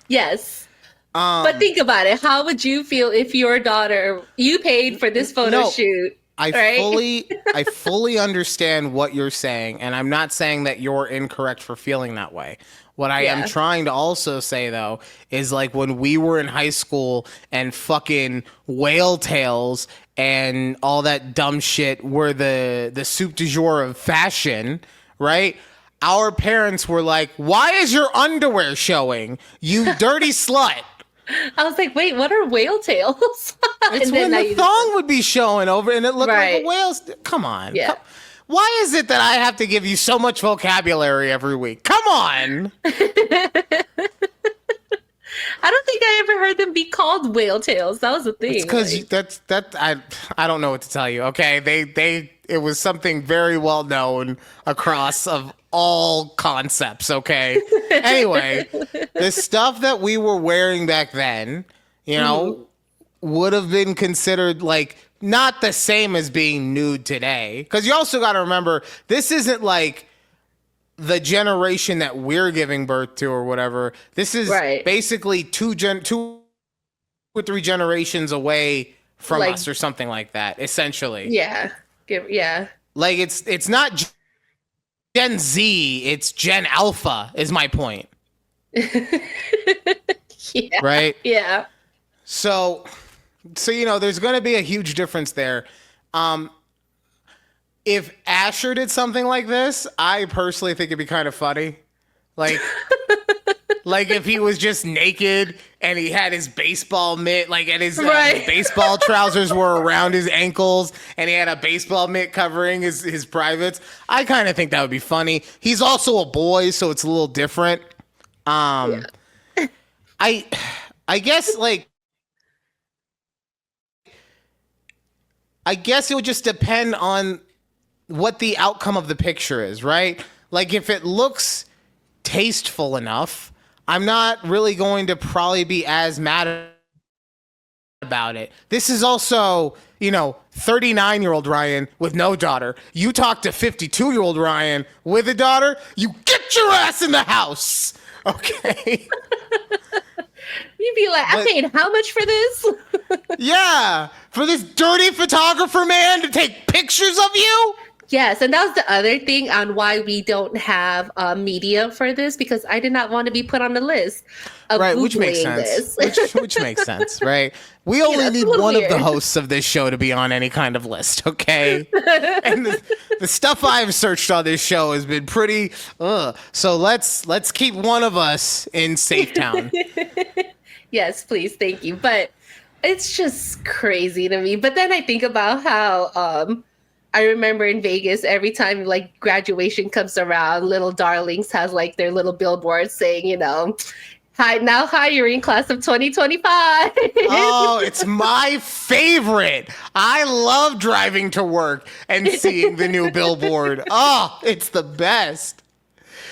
Yes. But think about it. How would you feel if your daughter, you paid for this photo shoot? I fully understand what you're saying, and I'm not saying that you're incorrect for feeling that way. What I am trying to also say, though, is like when we were in high school and fucking whale tails and all that dumb shit were the soup du jour of fashion, right? Our parents were like, why is your underwear showing, you dirty slut? I was like, wait, what are whale tails? It's when the thong would be showing over and it looked like a whale's. Come on. Yeah. Why is it that I have to give you so much vocabulary every week? Come on. I don't think I ever heard them be called whale tails. That was the thing. It's because I don't know what to tell you. Okay, it was something very well known across of all concepts. Okay. Anyway, the stuff that we were wearing back then, would have been considered like not the same as being nude today. Because you also got to remember, this isn't like the generation that we're giving birth to or whatever. This is basically two or three generations away from us or something like that, essentially. Yeah. Like it's not Gen Z, it's Gen Alpha is my point. Yeah. Right? Yeah. So there's going to be a huge difference there. If Asher did something like this, I personally think it'd be kind of funny. Like if he was just naked and he had his baseball mitt, and his baseball trousers were around his ankles and he had a baseball mitt covering his privates. I kind of think that would be funny. He's also a boy, so it's a little different. I guess it would just depend on what the outcome of the picture is, right? Like if it looks tasteful enough, I'm not really going to probably be as mad about it. This is also, 39-year-old Ryan with no daughter. You talk to 52-year-old Ryan with a daughter, you get your ass in the house. Okay. You'd be like, I paid how much for this? Yeah. For this dirty photographer man to take pictures of you? Yes, and that was the other thing on why we don't have media for this, because I did not want to be put on the list of right, Googling which makes sense. Which makes sense, right? We only need one of the hosts of this show to be on any kind of list, okay? And the stuff I've searched on this show has been pretty. So let's keep one of us in safe town. Yes, please, thank you. But it's just crazy to me. But then I think about how. I remember in Vegas, every time graduation comes around, Little Darlings has their little billboard saying, hi, now hiring class of 2025. Oh, it's my favorite. I love driving to work and seeing the new billboard. Oh, it's the best.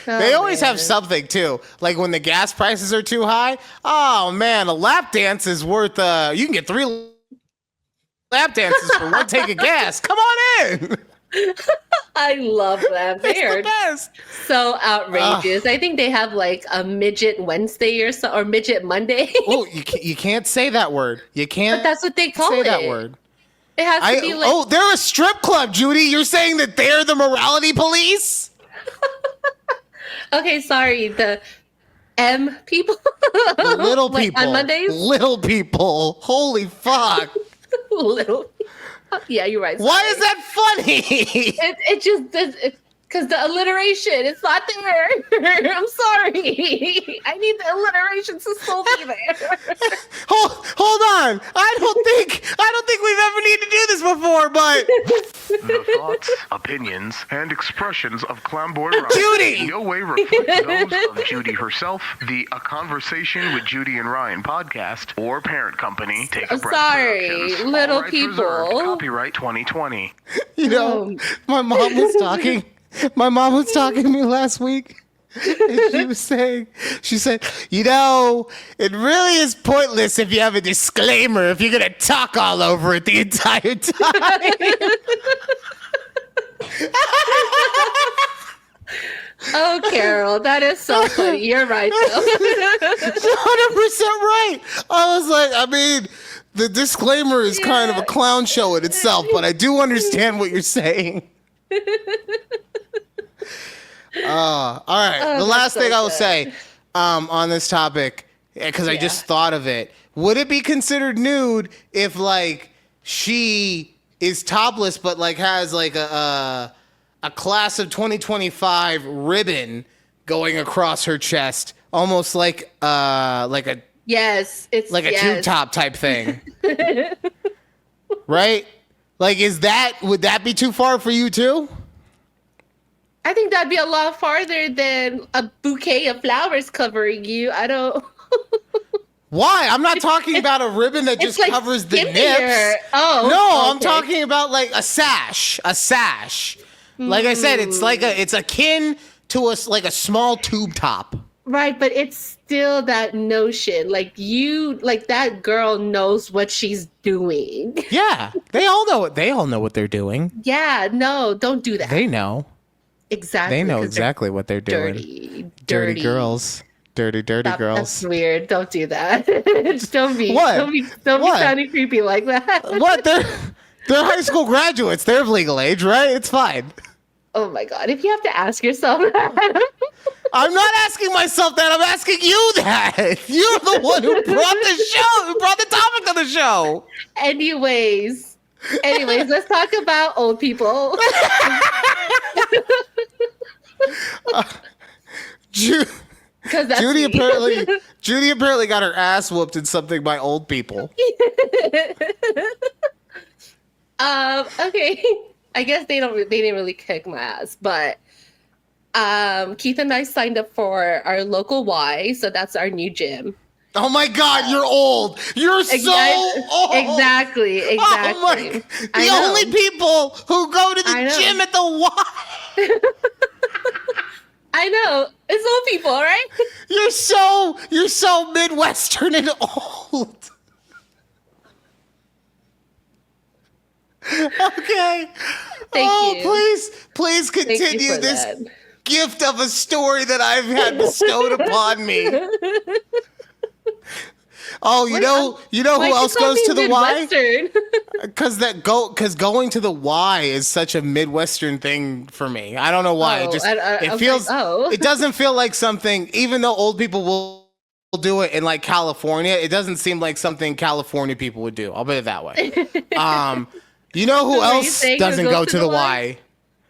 Oh, they always have something too. Like when the gas prices are too high. Oh man, a lap dance is worth you can get 3 lap dances for one tank of gas. Come on in. I love them. They're the best. So outrageous. I think they have a midget Wednesday or midget Monday. Oh, you can't say that word. You can't. But that's what they call say it. That word. It has to be Oh, they're a strip club, Judy. You're saying that they're the morality police? Okay, sorry. The M people. The little people. On Mondays? Little people. Holy fuck. Little. Yeah, you're right. Sorry. Why is that funny? It just because the alliteration, it's not there. I'm sorry. I need the alliteration to still be there. Hold on. I don't think we've ever needed to do this before, but the thoughts, opinions, and expressions of Clamboy Ryan Judy in no way reflect those of Judy herself, the A Conversation with Judy and Ryan podcast, or parent company Take a Breath Sorry, Productions. little All rights people. reserved. Copyright 2020. My mom was talking. My mom was talking to me last week. And she said, it really is pointless if you have a disclaimer if you're going to talk all over it the entire time. Oh, Carol, that is so funny. You're right, though. 100% right. I was like, the disclaimer is kind of a clown show in itself, but I do understand what you're saying. All right. The last thing I will say on this topic, because I just thought of it, would it be considered nude if she is topless but has a class of 2025 ribbon going across her chest, almost like a yes, it's like a tube top type thing, right? Would that be too far for you too? I think that'd be a lot farther than a bouquet of flowers covering you. I don't. Why? I'm not talking about a ribbon that just covers the nips. Oh, no, I'm talking about a sash. A sash. Like I said, it's akin to a small tube top. Right, but it's still that notion. That girl knows what she's doing. Yeah, they all know what they're doing. Yeah, no, don't do that. They know. Exactly. They know 'cause they're exactly what they're doing. dirty Girls. Dirty That's girls. weird. Don't do that. don't be What? don't be don't What? be sounding creepy like that. What? They're high school graduates. They're of legal age, right? It's fine. Oh my god. If you have to ask yourself that. I'm not asking myself that. I'm asking you that. You're the one who brought the show, who brought the topic to the show. Anyways, let's talk about old people. Judy apparently got her ass whooped in something by old people. Okay. I guess they didn't really kick my ass, but Keith and I signed up for our local Y, so that's our new gym. Oh my god, you're old. You're so old. Exactly. Oh my, the only people who go to the gym at the Y. I know. It's old people, right? You're so Midwestern and old. Okay. Thank you. Please continue this gift of a story that I've had bestowed upon me. Oh, you know who else goes to the Y? Because going to the Y is such a Midwestern thing for me. I don't know why. It doesn't feel like something, even though old people will do it in like California, it doesn't seem like something California people would do. I'll put it that way. You know who else doesn't go to the Y?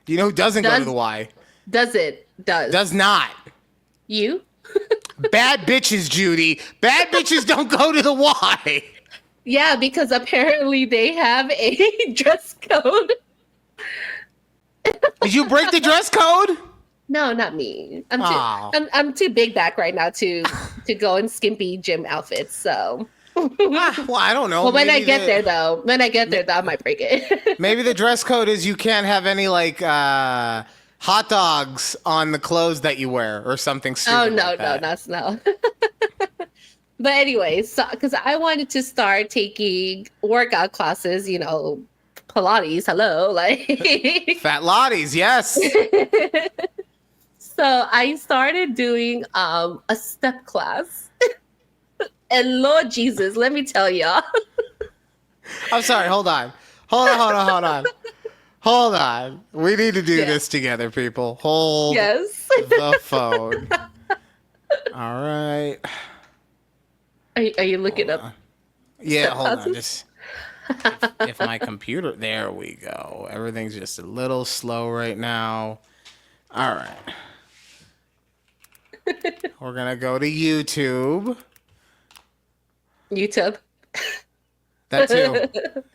You know who doesn't go to the Y? Does not. You? Bad bitches, Judy. Bad bitches don't go to the Y. Yeah, because apparently they have a dress code. Did you break the dress code? No, not me. I'm too big back right now to go in skimpy gym outfits. So. Well, I don't know. Well, when I get there, though, I might break it. Maybe the dress code is you can't have any like hot dogs on the clothes that you wear or something stupid. Oh no, like that. that's no. But anyways, so because I wanted to start taking workout classes, Pilates, hello, like Fat Lotties, yes. So I started doing a step class. And Lord Jesus, let me tell y'all. I'm sorry, hold on. We need to do this together, people. Hold the phone. All right. Are you looking up? Yeah, hold on. Just if my computer, there we go. Everything's just a little slow right now. All right. We're gonna go to YouTube. That too.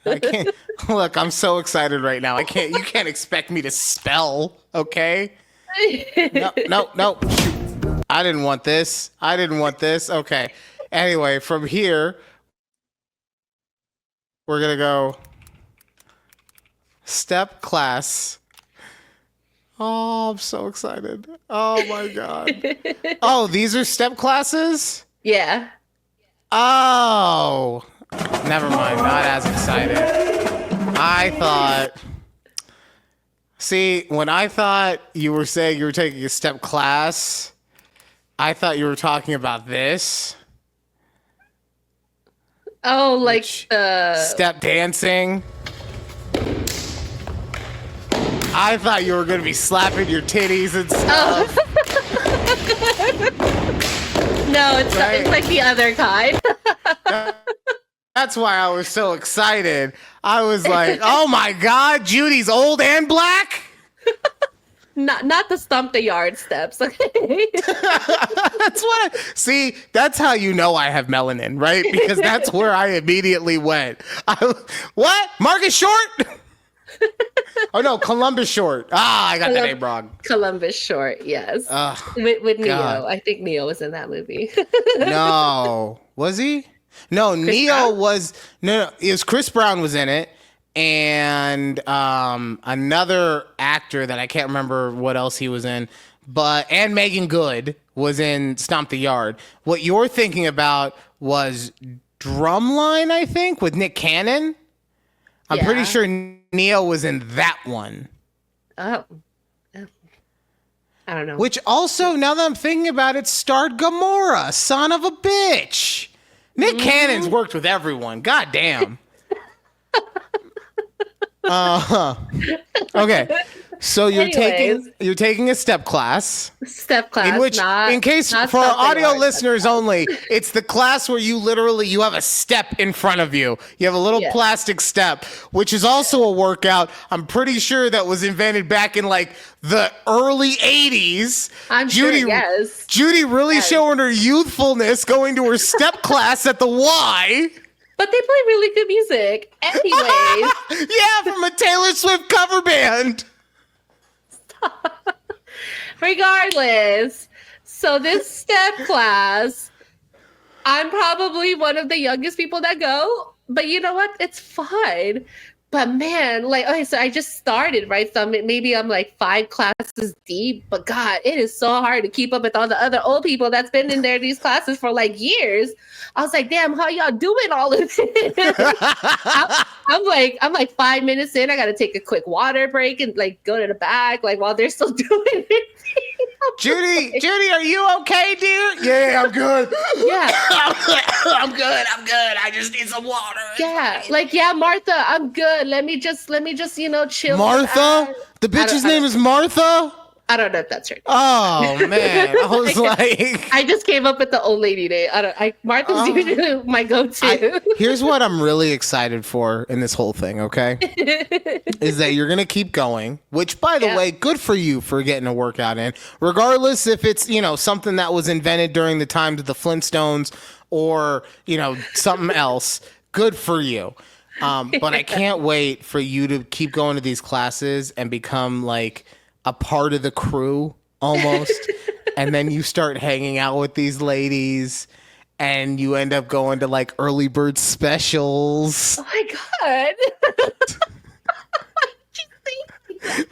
I can't look. I'm so excited right now. You can't expect me to spell. Okay. No. Shoot. I didn't want this. Okay. Anyway, from here, we're gonna go step class. Oh, I'm so excited. Oh my god. Oh, these are step classes? Yeah. Oh, never mind. Not as excited. When I thought you were saying you were taking a step class, I thought you were talking about this. Oh, like step dancing. I thought you were going to be slapping your titties and stuff. No, it's like the other kind. That's why I was so excited. I was like, oh my God, Judy's old and black? Not the stomp the yard steps. Okay. That's how you know I have melanin, right? Because that's where I immediately went. What? Marcus Short? Oh no, Columbus Short. I got the name wrong. Columbus Short, yes. With Neo. God. I think Neo was in that movie. No. Was he? No, Neo was no, it was Chris Brown was in it. And another actor that I can't remember what else he was in, and Megan Good was in Stomp the Yard. What you're thinking about was Drumline, I think, with Nick Cannon. I'm pretty sure Neo was in that one. Oh. I don't know. Which also, now that I'm thinking about it, starred Gamora, son of a bitch. Nick Cannon's worked with everyone. God damn. Okay. So you're taking a step class. Step class. In which, in case not for our something audio art. listeners only, it's the class where you have a step in front of you. You have a little plastic step, which is also a workout. I'm pretty sure that was invented back in like the early 80s. I'm Judy, sure, yes. Judy really showing her youthfulness going to her step class at the Y. But they play really good music. Anyways. Yeah, from a Taylor Swift cover band. Regardless, so this step class, I'm probably one of the youngest people that go, but you know what? It's fine. But man, like, okay, so I just started, right? So maybe I'm like 5 classes deep, but God, it is so hard to keep up with all the other old people that's been in these classes for like years. I was like, damn, how y'all doing all of this? I'm like 5 minutes in, I got to take a quick water break and like go to the back, like while they're still doing it. Judy, are you okay, dear? Yeah, I'm good. Yeah. I'm good. I just need some water. Yeah. Like, yeah, Martha, I'm good. Let me just, chill. Martha? The bitch's name is Martha? I don't know if that's her. Oh, man. I was like... I just came up with the old lady name. Martha's usually my go-to. Here's what I'm really excited for in this whole thing, okay? Is that you're going to keep going, which, by the way, good for you for getting a workout in. Regardless if it's, something that was invented during the times of the Flintstones or, something else, good for you. But I can't wait for you to keep going to these classes and become, like... a part of the crew almost. And then you start hanging out with these ladies and you end up going to like early bird specials. Oh my God.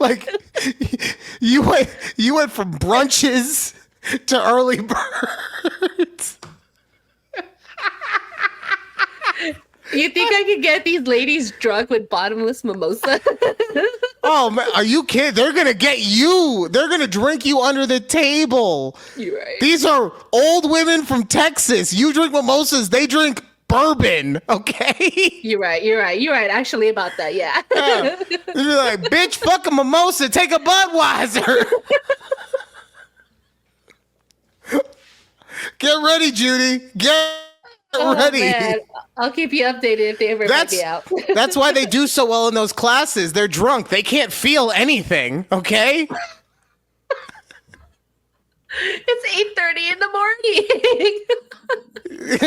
Like you went from brunches to early birds. You think I could get these ladies drunk with bottomless mimosa? Oh man, are you kidding? They're gonna get you. They're gonna drink you under the table. You're right. These are old women from Texas. You drink mimosas, they drink bourbon. Okay. You're right. Actually, about that, yeah. You're like, bitch, fuck a mimosa, take a Budweiser. Get ready, Judy. Get ready. Man. I'll keep you updated if they ever let me out. That's why they do so well in those classes. They're drunk. They can't feel anything, okay? It's 8:30 in the morning.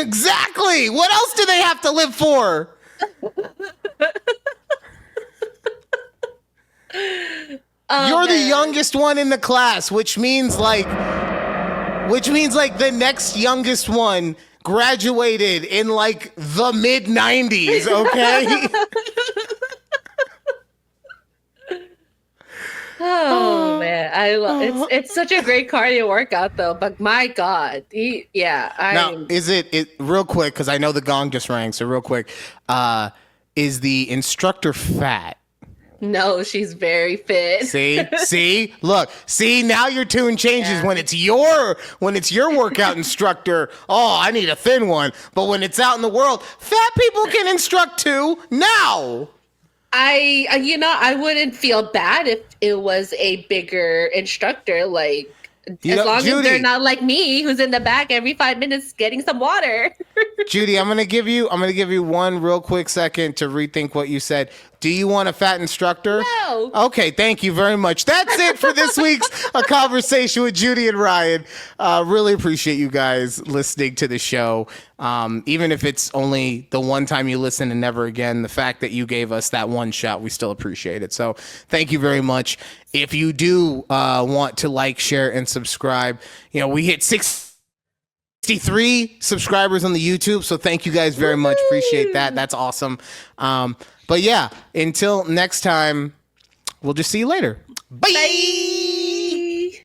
Exactly. What else do they have to live for? You're the youngest one in the class, which means like the next youngest one graduated in like the mid 90s, okay? Oh man, I love it's such a great cardio workout though, but my God, Now, is it real quick, because I know the gong just rang, so real quick, is the instructor fat? No, she's very fit. See, look, now your tune changes when it's your workout instructor. Oh, I need a thin one. But when it's out in the world, fat people can instruct too now. I wouldn't feel bad if it was a bigger instructor, like as long Judy, as they're not like me, who's in the back every 5 minutes getting some water. Judy, I'm gonna give you one real quick second to rethink what you said. Do you want a fat instructor? No. Okay, thank you very much. That's it for this week's A Conversation with Judy and Ryan. Really appreciate you guys listening to the show. Even if it's only the one time you listen and never again, the fact that you gave us that one shot, we still appreciate it. So thank you very much. If you do want to like, share, and subscribe, we hit 63 subscribers on the YouTube. So thank you guys very much. Appreciate that. That's awesome. But yeah, until next time, we'll just see you later. Bye. Bye.